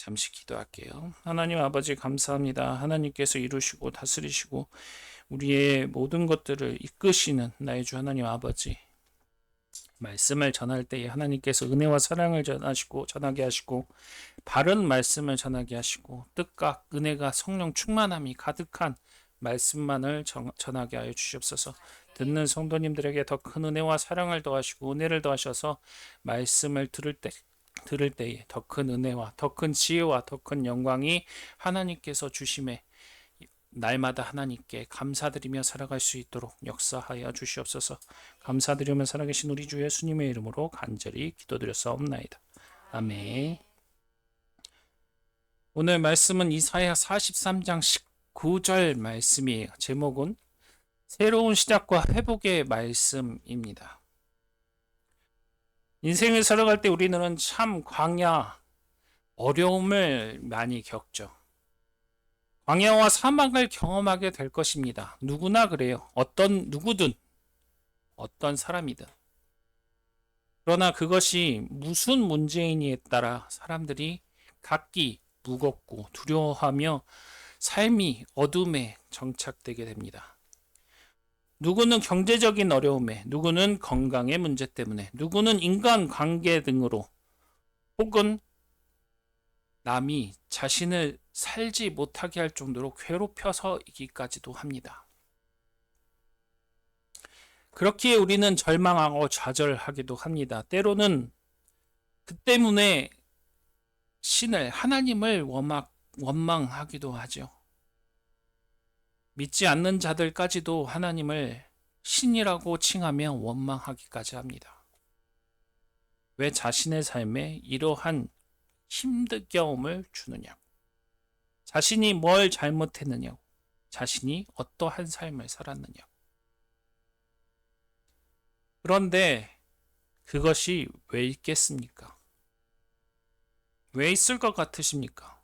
잠시 기도할게요. 하나님 아버지 감사합니다. 하나님께서 이루시고 다스리시고 우리의 모든 것들을 이끄시는 나의 주 하나님 아버지. 말씀을 전할 때에 하나님께서 은혜와 사랑을 전하게 하시고 바른 말씀을 전하게 하시고 뜻과 은혜가 성령 충만함이 가득한 말씀만을 전하게 하여 주시옵소서. 듣는 성도님들에게 더 큰 은혜와 사랑을 더하시고 은혜를 더하셔서 말씀을 들을 때에 더 큰 은혜와 더 큰 지혜와 더 큰 영광이 하나님께서 주심에 날마다 하나님께 감사드리며 살아갈 수 있도록 역사하여 주시옵소서. 감사드리며 살아계신 우리 주 예수님의 이름으로 간절히 기도드렸사옵나이다. 아멘. 오늘 말씀은 이사야 43장 19절 말씀이에요. 제목은 새로운 시작과 회복의 말씀입니다. 인생을 살아갈 때 우리는 참 광야, 어려움을 많이 겪죠. 광야와 사막을 경험하게 될 것입니다. 누구나 그래요. 누구든, 어떤 사람이든. 그러나 그것이 무슨 문제이니에 따라 사람들이 각기 무겁고 두려워하며 삶이 어둠에 정착되게 됩니다. 누구는 경제적인 어려움에, 누구는 건강의 문제 때문에, 누구는 인간관계 등으로 혹은 남이 자신을 살지 못하게 할 정도로 괴롭혀서이기까지도 합니다. 그렇기에 우리는 절망하고 좌절하기도 합니다. 때로는 그 때문에 하나님을 원망하기도 하죠. 믿지 않는 자들까지도 하나님을 신이라고 칭하며 원망하기까지 합니다. 왜 자신의 삶에 이러한 힘겨움을 주느냐? 자신이 뭘 잘못했느냐? 자신이 어떠한 삶을 살았느냐? 그런데 그것이 왜 있겠습니까? 왜 있을 것 같으십니까?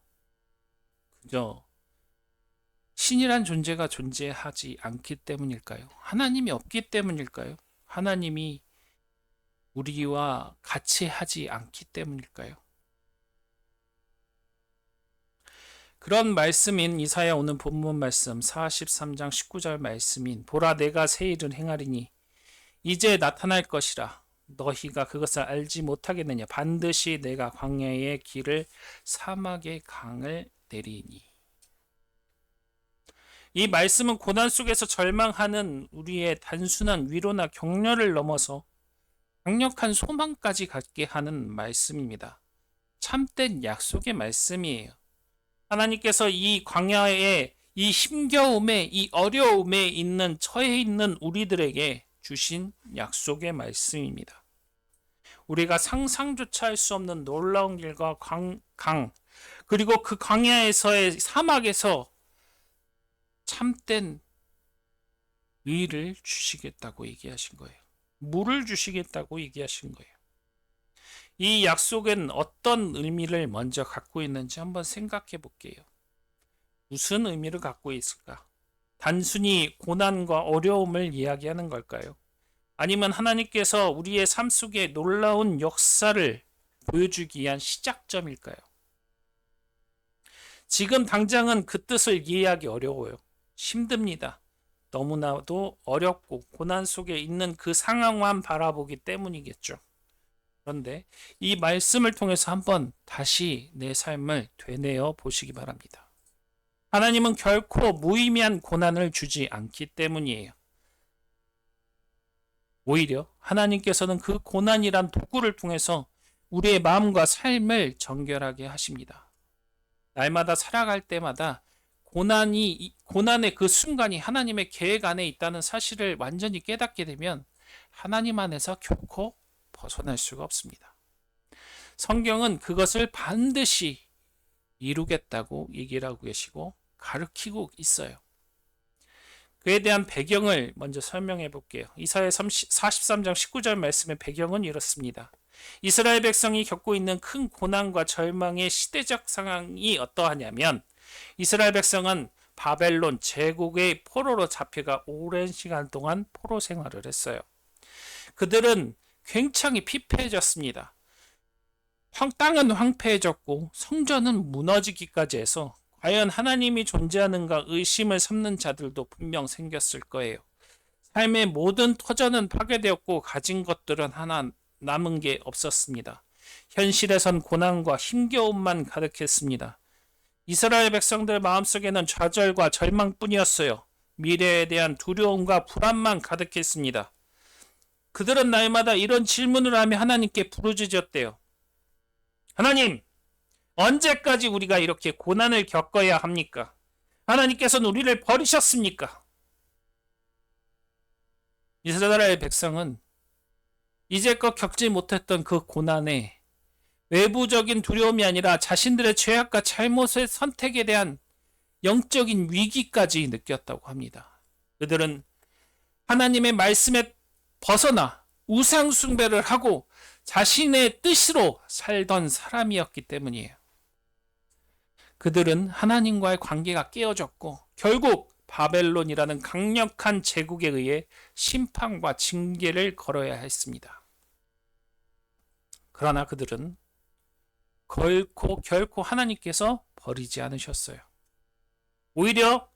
그저 신이란 존재가 존재하지 않기 때문일까요? 하나님이 없기 때문일까요? 하나님이 우리와 같이 하지 않기 때문일까요? 그런 말씀인 이사야 오늘 본문 말씀 43장 19절 말씀인 보라 내가 새 일을 행하리니 이제 나타날 것이라 너희가 그것을 알지 못하겠느냐 반드시 내가 광야의 길을 사막의 강을 내리니. 이 말씀은 고난 속에서 절망하는 우리의 단순한 위로나 격려를 넘어서 강력한 소망까지 갖게 하는 말씀입니다. 참된 약속의 말씀이에요. 하나님께서 이 광야의 이 힘겨움에 이 어려움에 처해 있는 우리들에게 주신 약속의 말씀입니다. 우리가 상상조차 할 수 없는 놀라운 길과 강 그리고 그 광야에서의 사막에서 참된 의를 주시겠다고 얘기하신 거예요. 물을 주시겠다고 얘기하신 거예요. 이 약속은 어떤 의미를 먼저 갖고 있는지 한번 생각해 볼게요. 무슨 의미를 갖고 있을까? 단순히 고난과 어려움을 이야기하는 걸까요? 아니면 하나님께서 우리의 삶 속에 놀라운 역사를 보여주기 위한 시작점일까요? 지금 당장은 그 뜻을 이해하기 어려워요. 힘듭니다. 너무나도 어렵고 고난 속에 있는 그 상황만 바라보기 때문이겠죠. 그런데 이 말씀을 통해서 한번 다시 내 삶을 되뇌어 보시기 바랍니다. 하나님은 결코 무의미한 고난을 주지 않기 때문이에요. 오히려 하나님께서는 그 고난이란 도구를 통해서 우리의 마음과 삶을 정결하게 하십니다. 날마다 살아갈 때마다 고난의 그 순간이 하나님의 계획 안에 있다는 사실을 완전히 깨닫게 되면 하나님 안에서 결코 벗어날 수가 없습니다. 성경은 그것을 반드시 이루겠다고 얘기를 하고 계시고 가르치고 있어요. 그에 대한 배경을 먼저 설명해 볼게요. 이사야 43장 19절 말씀의 배경은 이렇습니다. 이스라엘 백성이 겪고 있는 큰 고난과 절망의 시대적 상황이 어떠하냐면 이스라엘 백성은 바벨론 제국의 포로로 잡혀가 오랜 시간 동안 포로 생활을 했어요. 그들은 굉장히 피폐해졌습니다. 땅은 황폐해졌고 성전은 무너지기까지 해서 과연 하나님이 존재하는가 의심을 삼는 자들도 분명 생겼을 거예요. 삶의 모든 터전은 파괴되었고 가진 것들은 하나 남은 게 없었습니다. 현실에선 고난과 힘겨움만 가득했습니다. 이스라엘 백성들 마음속에는 좌절과 절망뿐이었어요. 미래에 대한 두려움과 불안만 가득했습니다. 그들은 날마다 이런 질문을 하며 하나님께 부르짖었대요. 하나님, 언제까지 우리가 이렇게 고난을 겪어야 합니까? 하나님께서는 우리를 버리셨습니까? 이스라엘 백성은 이제껏 겪지 못했던 그 고난에 외부적인 두려움이 아니라 자신들의 죄악과 잘못의 선택에 대한 영적인 위기까지 느꼈다고 합니다. 그들은 하나님의 말씀에 벗어나 우상 숭배를 하고 자신의 뜻으로 살던 사람이었기 때문이에요. 그들은 하나님과의 관계가 깨어졌고 결국 바벨론이라는 강력한 제국에 의해 심판과 징계를 걸어야 했습니다. 그러나 그들은 결코 하나님께서 버리지 않으셨어요. 오히려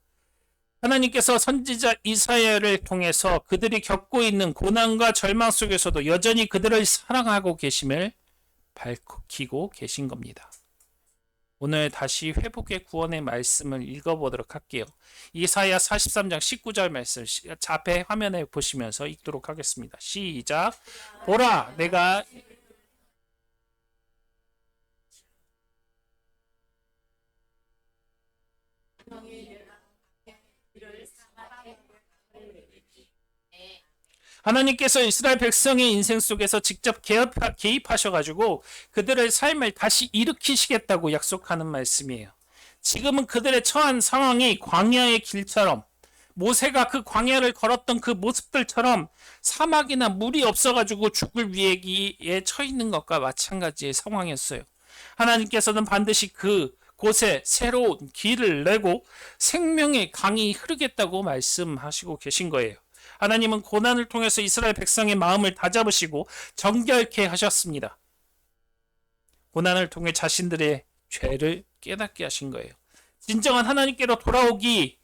하나님께서 선지자 이사야를 통해서 그들이 겪고 있는 고난과 절망 속에서도 여전히 그들을 사랑하고 계심을 밝히고 계신 겁니다. 오늘 다시 회복의 구원의 말씀을 읽어보도록 할게요. 이사야 43장 19절 말씀 앞에 화면에 보시면서 읽도록 하겠습니다. 시작. 보라, 내가 하나님께서 이스라엘 백성의 인생 속에서 직접 개입하셔가지고 그들의 삶을 다시 일으키시겠다고 약속하는 말씀이에요. 지금은 그들의 처한 상황이 광야의 길처럼 모세가 그 광야를 걸었던 그 모습들처럼 사막이나 물이 없어가지고 죽을 위기에 처해 있는 것과 마찬가지의 상황이었어요. 하나님께서는 반드시 그 곳에 새로운 길을 내고 생명의 강이 흐르겠다고 말씀하시고 계신 거예요. 하나님은 고난을 통해서 이스라엘 백성의 마음을 다잡으시고 정결케 하셨습니다. 고난을 통해 자신들의 죄를 깨닫게 하신 거예요. 진정한 하나님께로 돌아오기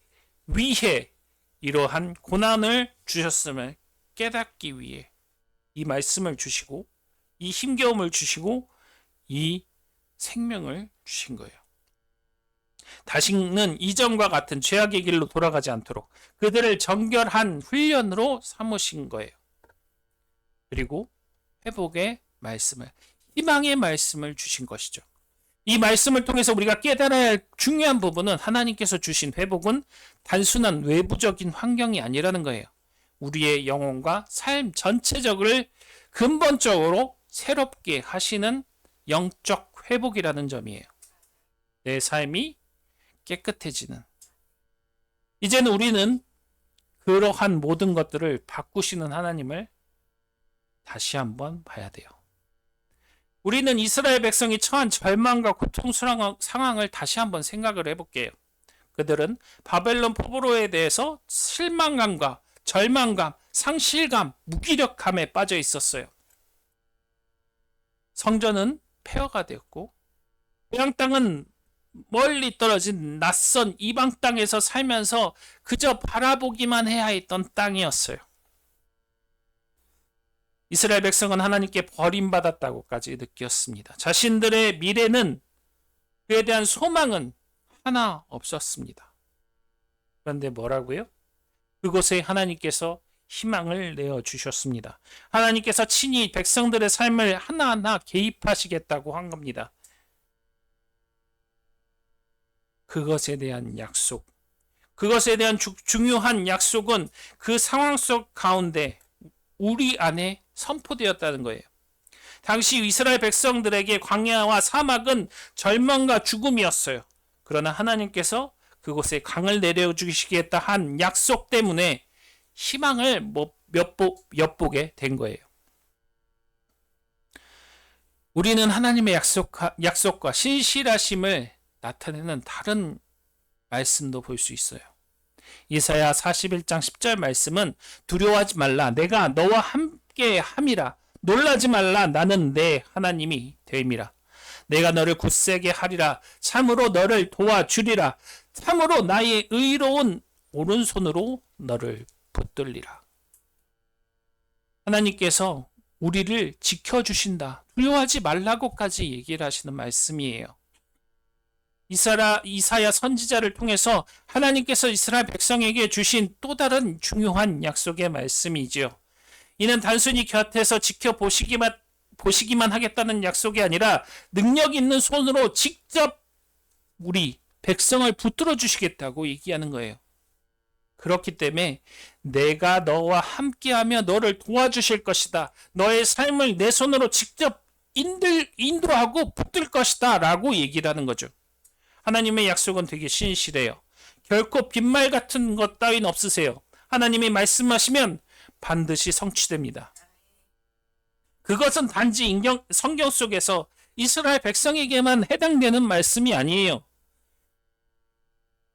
위해 이러한 고난을 주셨음을 깨닫기 위해 이 말씀을 주시고 이 힘겨움을 주시고 이 생명을 주신 거예요. 다시는 이전과 같은 죄악의 길로 돌아가지 않도록 그들을 정결한 훈련으로 삼으신 거예요. 그리고 회복의 말씀을, 희망의 말씀을 주신 것이죠. 이 말씀을 통해서 우리가 깨달아야 할 중요한 부분은 하나님께서 주신 회복은 단순한 외부적인 환경이 아니라는 거예요. 우리의 영혼과 삶 전체적을 근본적으로 새롭게 하시는 영적 회복이라는 점이에요. 내 삶이 깨끗해지는. 이제는 우리는 그러한 모든 것들을 바꾸시는 하나님을 다시 한번 봐야 돼요. 우리는 이스라엘 백성이 처한 절망과 고통스러운 상황을 다시 한번 생각을 해볼게요. 그들은 바벨론 포로에 대해서 실망감과 절망감, 상실감, 무기력함에 빠져 있었어요. 성전은 폐허가 되었고 고향 땅은 멀리 떨어진 낯선 이방 땅에서 살면서 그저 바라보기만 해야 했던 땅이었어요. 이스라엘 백성은 하나님께 버림받았다고까지 느꼈습니다. 자신들의 미래는, 그에 대한 소망은 하나 없었습니다. 그런데 뭐라고요? 그곳에 하나님께서 희망을 내어주셨습니다. 하나님께서 친히 백성들의 삶을 하나하나 개입하시겠다고 한 겁니다. 그것에 대한 약속, 그것에 대한 중요한 약속은 그 상황 속 가운데 우리 안에 선포되었다는 거예요. 당시 이스라엘 백성들에게 광야와 사막은 절망과 죽음이었어요. 그러나 하나님께서 그곳에 강을 내려주시겠다 한 약속 때문에 희망을 엿보게 된 거예요. 우리는 하나님의 약속과 신실하심을 나타내는 다른 말씀도 볼 수 있어요. 이사야 41장 10절 말씀은 두려워하지 말라, 내가 너와 함께 함이라, 놀라지 말라, 나는 내 하나님이 됨이라. 내가 너를 굳세게 하리라. 참으로 너를 도와주리라. 참으로 나의 의로운 오른손으로 너를 붙들리라. 하나님께서 우리를 지켜주신다. 두려워하지 말라고까지 얘기를 하시는 말씀이에요. 이사야 선지자를 통해서 하나님께서 이스라엘 백성에게 주신 또 다른 중요한 약속의 말씀이지요. 이는 단순히 곁에서 보시기만 하겠다는 약속이 아니라 능력 있는 손으로 직접 우리 백성을 붙들어 주시겠다고 얘기하는 거예요. 그렇기 때문에 내가 너와 함께하며 너를 도와주실 것이다. 너의 삶을 내 손으로 직접 인도하고 붙들 것이다 라고 얘기를 하는 거죠. 하나님의 약속은 되게 신실해요. 결코 빈말 같은 것 따윈 없으세요. 하나님이 말씀하시면 반드시 성취됩니다. 그것은 단지 성경 속에서 이스라엘 백성에게만 해당되는 말씀이 아니에요.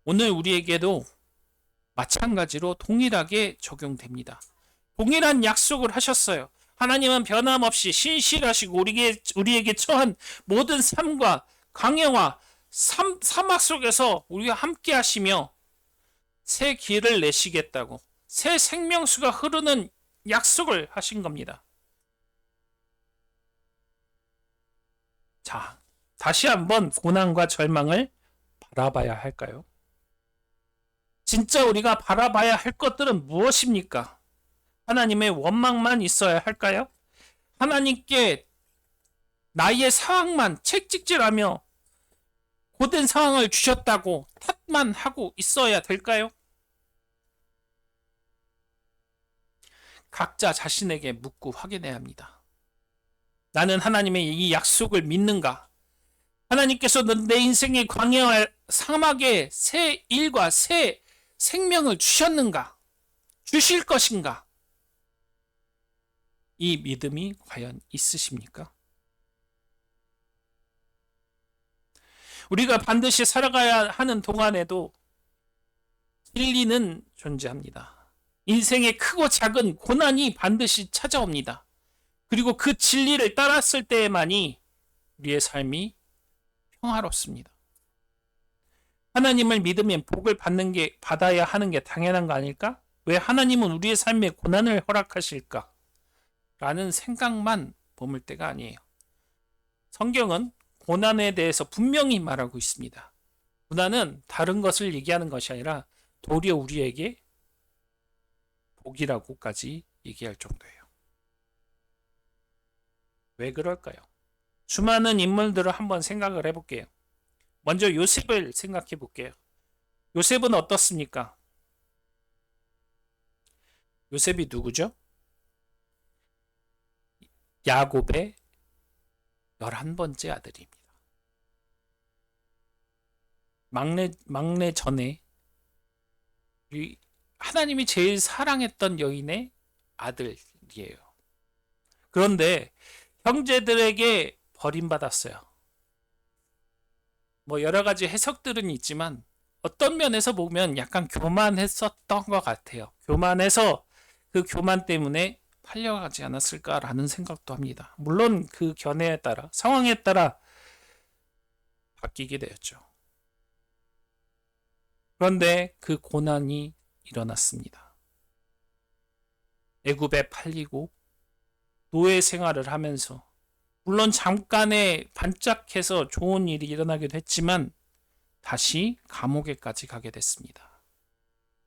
오늘 우리에게도 마찬가지로 동일하게 적용됩니다. 동일한 약속을 하셨어요. 하나님은 변함없이 신실하시고 우리에게 처한 모든 삶과 광야와 사막 속에서 우리와 함께 하시며 새 길을 내시겠다고 새 생명수가 흐르는 약속을 하신 겁니다. 자, 다시 한번 고난과 절망을 바라봐야 할까요? 진짜 우리가 바라봐야 할 것들은 무엇입니까? 하나님의 원망만 있어야 할까요? 하나님께 나의 상황만 채찍질하며 고된 상황을 주셨다고 탓만 하고 있어야 될까요? 각자 자신에게 묻고 확인해야 합니다. 나는 하나님의 이 약속을 믿는가? 하나님께서는 내 인생의 광야와 사막에 새 일과 새 생명을 주셨는가? 주실 것인가? 이 믿음이 과연 있으십니까? 우리가 반드시 살아가야 하는 동안에도 진리는 존재합니다. 인생의 크고 작은 고난이 반드시 찾아옵니다. 그리고 그 진리를 따랐을 때에만이 우리의 삶이 평화롭습니다. 하나님을 믿으면 복을 받아야 하는 게 당연한 거 아닐까? 왜 하나님은 우리의 삶에 고난을 허락하실까? 라는 생각만 머물 때가 아니에요. 성경은 고난에 대해서 분명히 말하고 있습니다. 고난은 다른 것을 얘기하는 것이 아니라 도리어 우리에게 복이라고까지 얘기할 정도예요. 왜 그럴까요? 수많은 인물들을 한번 생각을 해볼게요. 먼저 요셉을 생각해 볼게요. 요셉은 어떻습니까? 요셉이 누구죠? 야곱의 11번째 아들입니다. 막내 전에 하나님이 제일 사랑했던 여인의 아들이에요. 그런데 형제들에게 버림받았어요. 뭐 여러 가지 해석들은 있지만 어떤 면에서 보면 약간 교만했었던 것 같아요. 교만해서 그 교만 때문에 팔려가지 않았을까라는 생각도 합니다. 물론 그 견해에 따라 상황에 따라 바뀌게 되었죠. 그런데 그 고난이 일어났습니다. 애굽에 팔리고 노예 생활을 하면서 물론 잠깐의 반짝해서 좋은 일이 일어나기도 했지만 다시 감옥에까지 가게 됐습니다.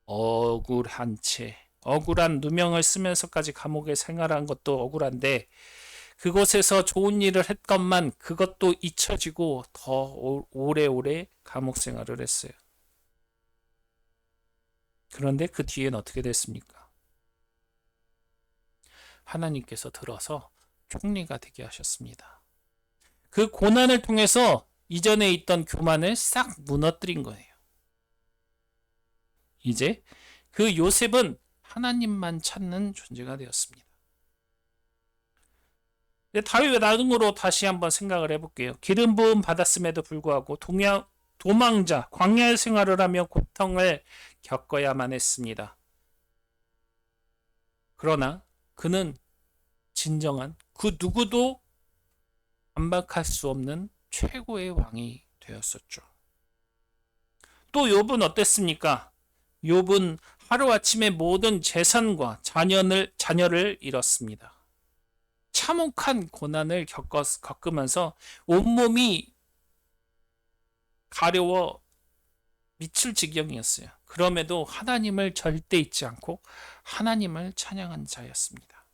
억울한 채 억울한 누명을 쓰면서까지 감옥에 생활한 것도 억울한데 그곳에서 좋은 일을 했건만 그것도 잊혀지고 더 오래오래 감옥 생활을 했어요. 그런데 그 뒤엔 어떻게 됐습니까? 하나님께서 들어서 총리가 되게 하셨습니다. 그 고난을 통해서 이전에 있던 교만을 싹 무너뜨린 거예요. 이제 그 요셉은 하나님만 찾는 존재가 되었습니다. 다윗의 나중으로 다시 한번 생각을 해볼게요. 기름 부음 받았음에도 불구하고 도망자, 광야의 생활을 하며 고통을 겪어야만 했습니다. 그러나 그는 진정한 그 누구도 반박할 수 없는 최고의 왕이 되었었죠. 또 욥은 어땠습니까? 욥은 하루아침에 모든 재산과 자녀를 잃었습니다. 참혹한 고난을 겪으면서 온몸이 가려워 미칠 지경이었어요. 그럼에도 하나님을 절대 잊지 않고 하나님을 찬양한 자였습니다.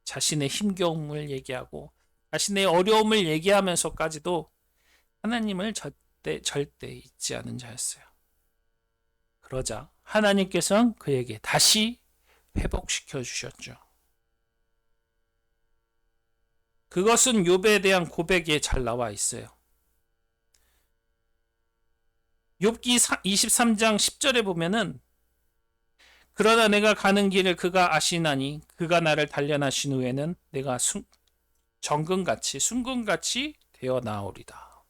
자신의 힘겨움을 얘기하고 자신의 어려움을 얘기하면서까지도 하나님을 절대 잊지 않은 자였어요. 그러자 하나님께서는 그에게 다시 회복시켜 주셨죠. 그것은 욥에 대한 고백에 잘 나와 있어요. 욥기 23장 10절에 보면은 그러나 내가 가는 길을 그가 아시나니 그가 나를 단련하신 후에는 내가 정금같이 순금같이 되어 나오리다.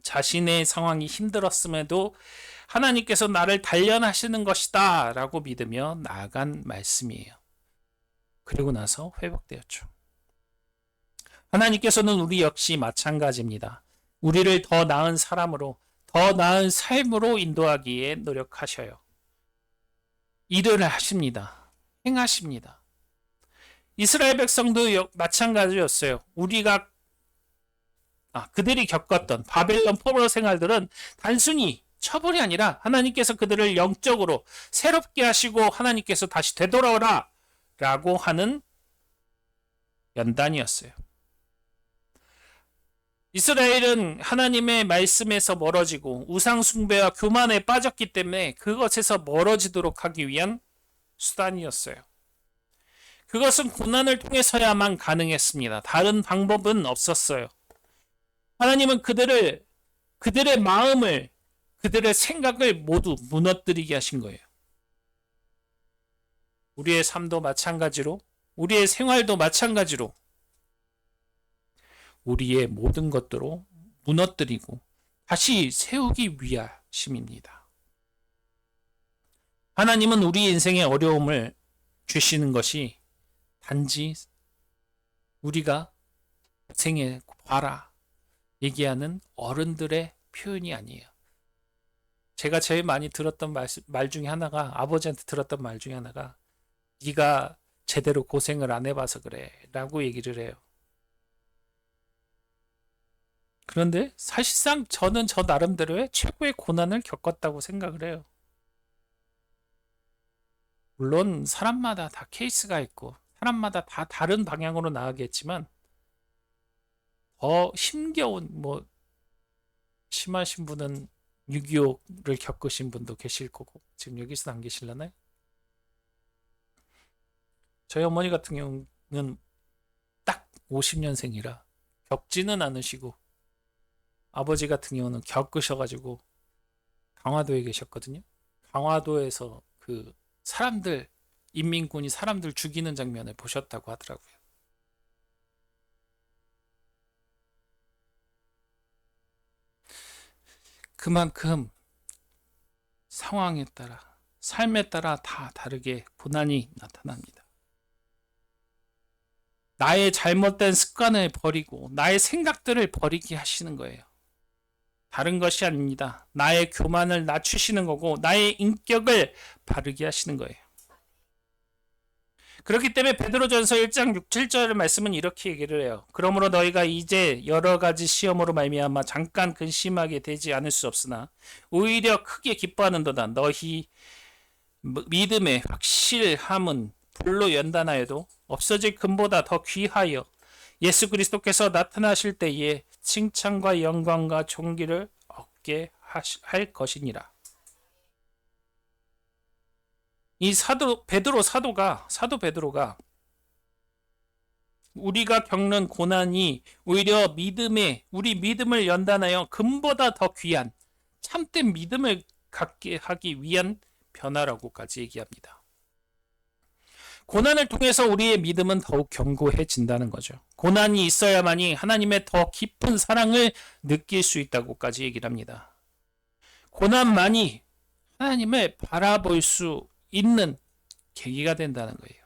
자신의 상황이 힘들었음에도 하나님께서 나를 단련하시는 것이다 라고 믿으며 나아간 말씀이에요. 그리고 나서 회복되었죠. 하나님께서는 우리 역시 마찬가지입니다. 우리를 더 나은 사람으로, 더 나은 삶으로 인도하기에 노력하셔요. 일을 하십니다. 행하십니다. 이스라엘 백성도 마찬가지였어요. 그들이 겪었던 바벨론 포로 생활들은 단순히 처벌이 아니라 하나님께서 그들을 영적으로 새롭게 하시고 하나님께서 다시 되돌아오라 라고 하는 연단이었어요. 이스라엘은 하나님의 말씀에서 멀어지고 우상숭배와 교만에 빠졌기 때문에 그것에서 멀어지도록 하기 위한 수단이었어요. 그것은 고난을 통해서야만 가능했습니다. 다른 방법은 없었어요. 하나님은 그들의 마음을, 그들의 생각을 모두 무너뜨리게 하신 거예요. 우리의 삶도 마찬가지로, 우리의 생활도 마찬가지로 우리의 모든 것들로 무너뜨리고 다시 세우기 위하심입니다. 하나님은 우리 인생의 어려움을 주시는 것이 단지 우리가 고생해 봐라 얘기하는 어른들의 표현이 아니에요. 제가 제일 많이 들었던 말 중에 하나가, 아버지한테 들었던 말 중에 하나가 네가 제대로 고생을 안 해봐서 그래 라고 얘기를 해요. 그런데 사실상 저는 저 나름대로의 최고의 고난을 겪었다고 생각을 해요. 물론 사람마다 다 케이스가 있고 사람마다 다 다른 방향으로 나가겠지만 더 힘겨운, 심하신 분은 6.25를 겪으신 분도 계실 거고, 지금 여기서는 안 계실려나요? 저희 어머니 같은 경우는 딱 50년생이라 겪지는 않으시고, 아버지 같은 경우는 겪으셔가지고 강화도에 계셨거든요. 강화도에서 그 인민군이 사람들 죽이는 장면을 보셨다고 하더라고요. 그만큼 상황에 따라, 삶에 따라 다 다르게 고난이 나타납니다. 나의 잘못된 습관을 버리고 나의 생각들을 버리게 하시는 거예요. 다른 것이 아닙니다. 나의 교만을 낮추시는 거고 나의 인격을 바르게 하시는 거예요. 그렇기 때문에 베드로전서 1장 6, 7절 말씀은 이렇게 얘기를 해요. 그러므로 너희가 이제 여러 가지 시험으로 말미암아 잠깐 근심하게 되지 않을 수 없으나 오히려 크게 기뻐하는도다. 너희 믿음의 확실함은 불로 연단하여도 없어질 금보다 더 귀하여 예수 그리스도께서 나타나실 때에 칭찬과 영광과 존귀를 얻게 할 것이니라. 이 사도 베드로가 우리가 겪는 고난이 오히려 우리 믿음을 연단하여 금보다 더 귀한 참된 믿음을 갖게 하기 위한 변화라고까지 얘기합니다. 고난을 통해서 우리의 믿음은 더욱 견고해진다는 거죠. 고난이 있어야만이 하나님의 더 깊은 사랑을 느낄 수 있다고까지 얘기를 합니다. 고난만이 하나님을 바라볼 수 있는 계기가 된다는 거예요.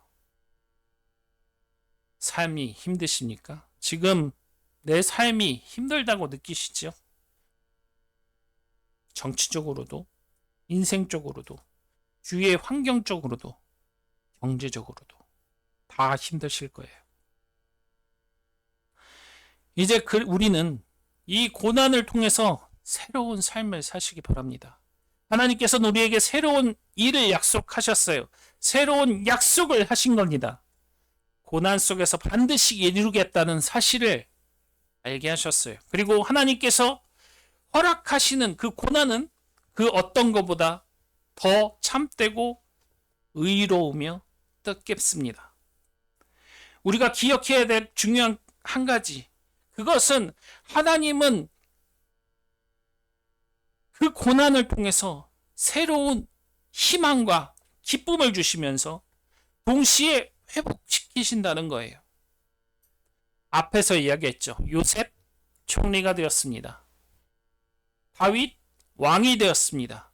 삶이 힘드십니까? 지금 내 삶이 힘들다고 느끼시죠? 정치적으로도, 인생적으로도, 주위의 환경적으로도, 경제적으로도 다 힘드실 거예요. 이제 우리는 이 고난을 통해서 새로운 삶을 사시기 바랍니다. 하나님께서는 우리에게 새로운 일을 약속하셨어요. 새로운 약속을 하신 겁니다. 고난 속에서 반드시 이루겠다는 사실을 알게 하셨어요. 그리고 하나님께서 허락하시는 그 고난은 그 어떤 것보다 더 참되고 의로우며 뜻깊습니다. 우리가 기억해야 될 중요한 한 가지, 그것은 하나님은 그 고난을 통해서 새로운 희망과 기쁨을 주시면서 동시에 회복시키신다는 거예요. 앞에서 이야기했죠. 요셉 총리가 되었습니다. 다윗 왕이 되었습니다.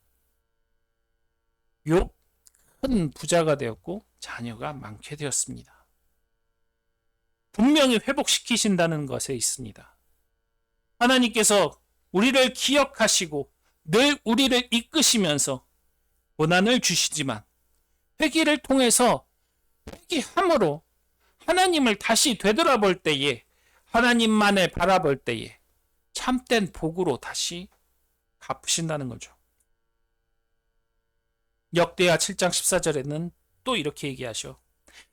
욥 큰 부자가 되었고 자녀가 많게 되었습니다. 분명히 회복시키신다는 것에 있습니다. 하나님께서 우리를 기억하시고 늘 우리를 이끄시면서 고난을 주시지만 회개를 통해서 회개함으로 하나님을 다시 되돌아볼 때에, 하나님만을 바라볼 때에 참된 복으로 다시 갚으신다는 거죠. 역대하 7장 14절에는 또 이렇게 얘기하셔.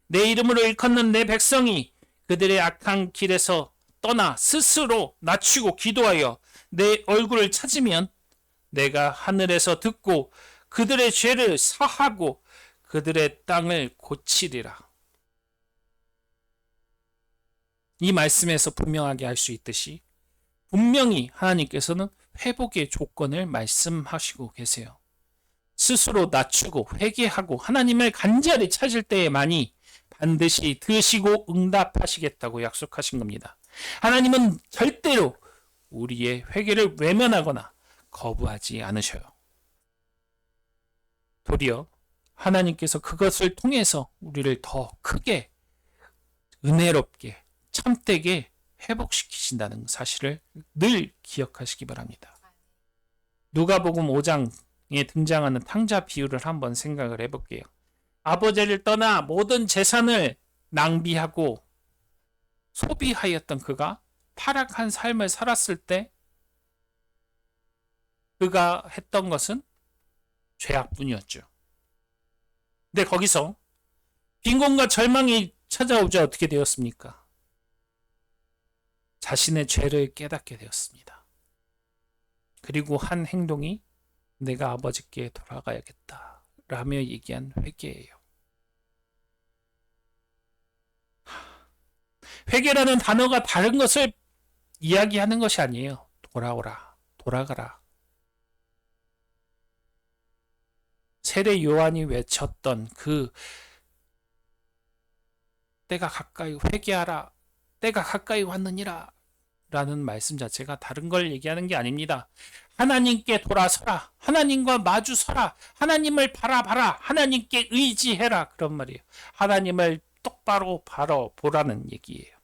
내 이름으로 일컫는 내 백성이 그들의 악한 길에서 떠나 스스로 낮추고 기도하여 내 얼굴을 찾으면 내가 하늘에서 듣고 그들의 죄를 사하고 그들의 땅을 고치리라. 이 말씀에서 분명하게 알 수 있듯이 분명히 하나님께서는 회복의 조건을 말씀하시고 계세요. 스스로 낮추고 회개하고 하나님을 간절히 찾을 때에만이 반드시 들으시고 응답하시겠다고 약속하신 겁니다. 하나님은 절대로 우리의 회개를 외면하거나 거부하지 않으셔요. 도리어 하나님께서 그것을 통해서 우리를 더 크게 은혜롭게 참되게 회복시키신다는 사실을 늘 기억하시기 바랍니다. 누가복음 5장에 등장하는 탕자 비유를 한번 생각을 해볼게요. 아버지를 떠나 모든 재산을 낭비하고 소비하였던 그가 타락한 삶을 살았을 때 그가 했던 것은 죄악뿐이었죠. 근데 거기서 빈곤과 절망이 찾아오자 어떻게 되었습니까? 자신의 죄를 깨닫게 되었습니다. 그리고 한 행동이 내가 아버지께 돌아가야겠다 라며 얘기한 회개예요. 회개라는 단어가 다른 것을 이야기하는 것이 아니에요. 돌아오라, 돌아가라. 세례 요한이 외쳤던 그 때가 가까이 회개하라, 때가 가까이 왔느니라 라는 말씀 자체가 다른 걸 얘기하는 게 아닙니다. 하나님께 돌아서라, 하나님과 마주서라, 하나님을 바라봐라, 하나님께 의지해라, 그런 말이에요. 하나님을 똑바로 바라보라는 얘기예요.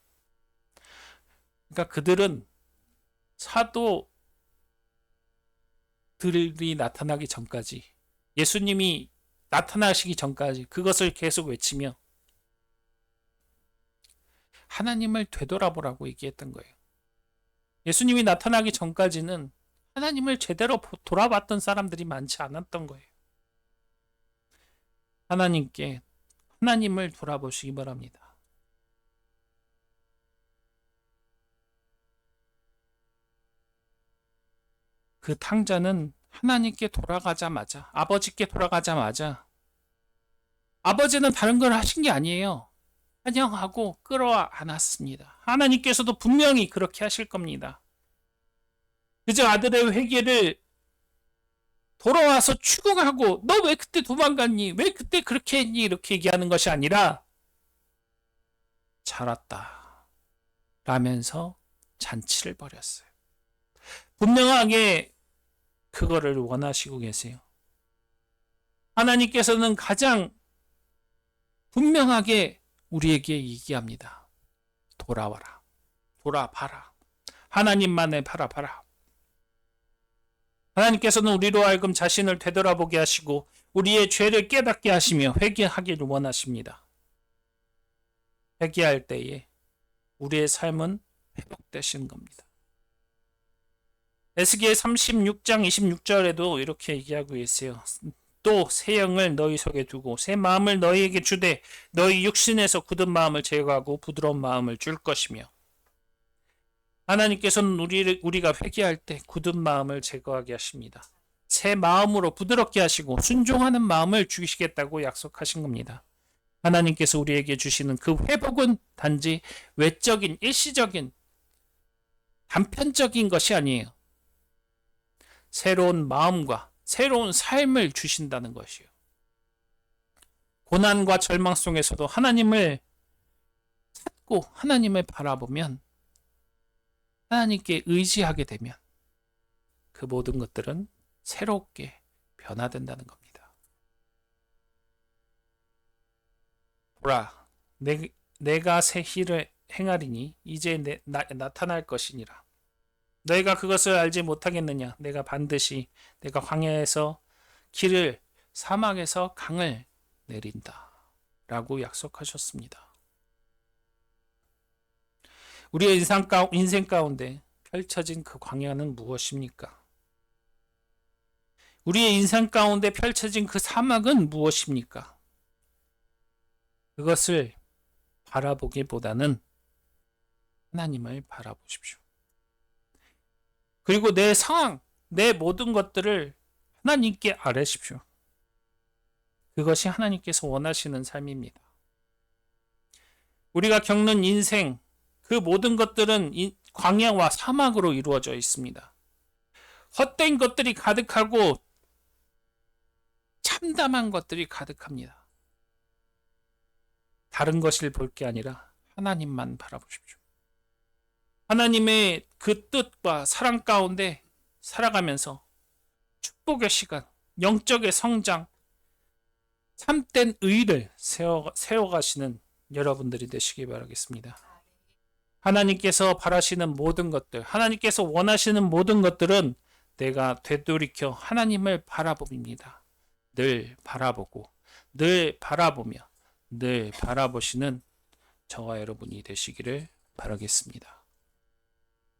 그러니까 그들은 사도들이 나타나기 전까지, 예수님이 나타나시기 전까지 그것을 계속 외치며 하나님을 되돌아보라고 얘기했던 거예요. 예수님이 나타나기 전까지는 하나님을 제대로 돌아봤던 사람들이 많지 않았던 거예요. 하나님을 돌아보시기 바랍니다. 그 탕자는 하나님께 돌아가자마자, 아버지께 돌아가자마자, 아버지는 다른 걸 하신 게 아니에요. 환영하고 끌어와 안았습니다. 하나님께서도 분명히 그렇게 하실 겁니다. 그저 아들의 회개를 돌아와서 추궁하고 너 왜 그때 도망갔니? 왜 그때 그렇게 했니? 이렇게 얘기하는 것이 아니라 잘 왔다 라면서 잔치를 벌였어요. 분명하게 그거를 원하시고 계세요. 하나님께서는 가장 분명하게 우리에게 얘기합니다. 돌아와라. 돌아봐라. 하나님만을 바라봐라. 하나님께서는 우리로 하여금 자신을 되돌아보게 하시고 우리의 죄를 깨닫게 하시며 회개하기를 원하십니다. 회개할 때에 우리의 삶은 회복되시는 겁니다. 에스겔 36장 26절에도 이렇게 얘기하고 있어요. 또 새 영을 너희 속에 두고 새 마음을 너희에게 주되 너희 육신에서 굳은 마음을 제거하고 부드러운 마음을 줄 것이며, 하나님께서는 우리가 회개할 때 굳은 마음을 제거하게 하십니다. 새 마음으로 부드럽게 하시고 순종하는 마음을 주시겠다고 약속하신 겁니다. 하나님께서 우리에게 주시는 그 회복은 단지 외적인 일시적인 단편적인 것이 아니에요. 새로운 마음과 새로운 삶을 주신다는 것이요. 고난과 절망 속에서도 하나님을 찾고 하나님을 바라보면, 하나님께 의지하게 되면 그 모든 것들은 새롭게 변화된다는 겁니다. 보라, 내가 새 일을 행하리니 이제 나타날 것이니라. 너희가 그것을 알지 못하겠느냐? 내가 반드시 내가 광야에서 길을, 사막에서 강을 내린다 라고 약속하셨습니다. 우리의 인생 가운데 펼쳐진 그 광야는 무엇입니까? 우리의 인생 가운데 펼쳐진 그 사막은 무엇입니까? 그것을 바라보기보다는 하나님을 바라보십시오. 그리고 내 상황, 내 모든 것들을 하나님께 아뢰십시오. 그것이 하나님께서 원하시는 삶입니다. 우리가 겪는 인생, 그 모든 것들은 광야와 사막으로 이루어져 있습니다. 헛된 것들이 가득하고 참담한 것들이 가득합니다. 다른 것을 볼 게 아니라 하나님만 바라보십시오. 하나님의 그 뜻과 사랑 가운데 살아가면서 축복의 시간, 영적의 성장, 참된 의를 세워가시는 여러분들이 되시기 바라겠습니다. 하나님께서 바라시는 모든 것들, 하나님께서 원하시는 모든 것들은 내가 되돌이켜 하나님을 바라봅니다. 늘 바라보고, 늘 바라보며, 늘 바라보시는 저와 여러분이 되시기를 바라겠습니다.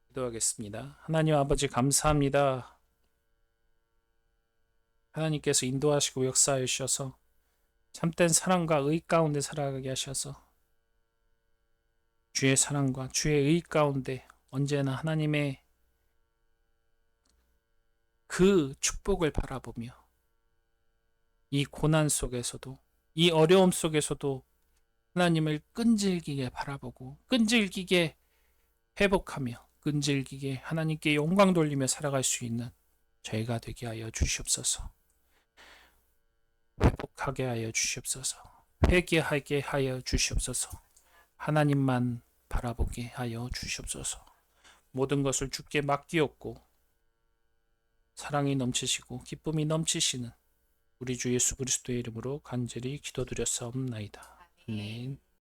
기도하겠습니다. 하나님 아버지 감사합니다. 하나님께서 인도하시고 역사해 주셔서 참된 사랑과 의 가운데 살아가게 하셔서 주의 사랑과 주의 의 가운데 언제나 하나님의 그 축복을 바라보며 이 고난 속에서도, 이 어려움 속에서도 하나님을 끈질기게 바라보고 끈질기게 회복하며 끈질기게 하나님께 영광 돌리며 살아갈 수 있는 저희가 되게 하여 주시옵소서. 회복하게 하여 주시옵소서. 회개하게 하여 주시옵소서. 하나님만 바라보게 하여 주시옵소서. 모든 것을 주께 맡기옵고 사랑이 넘치시고 기쁨이 넘치시는 우리 주 예수 그리스도의 이름으로 간절히 기도드렸사옵나이다. 아멘.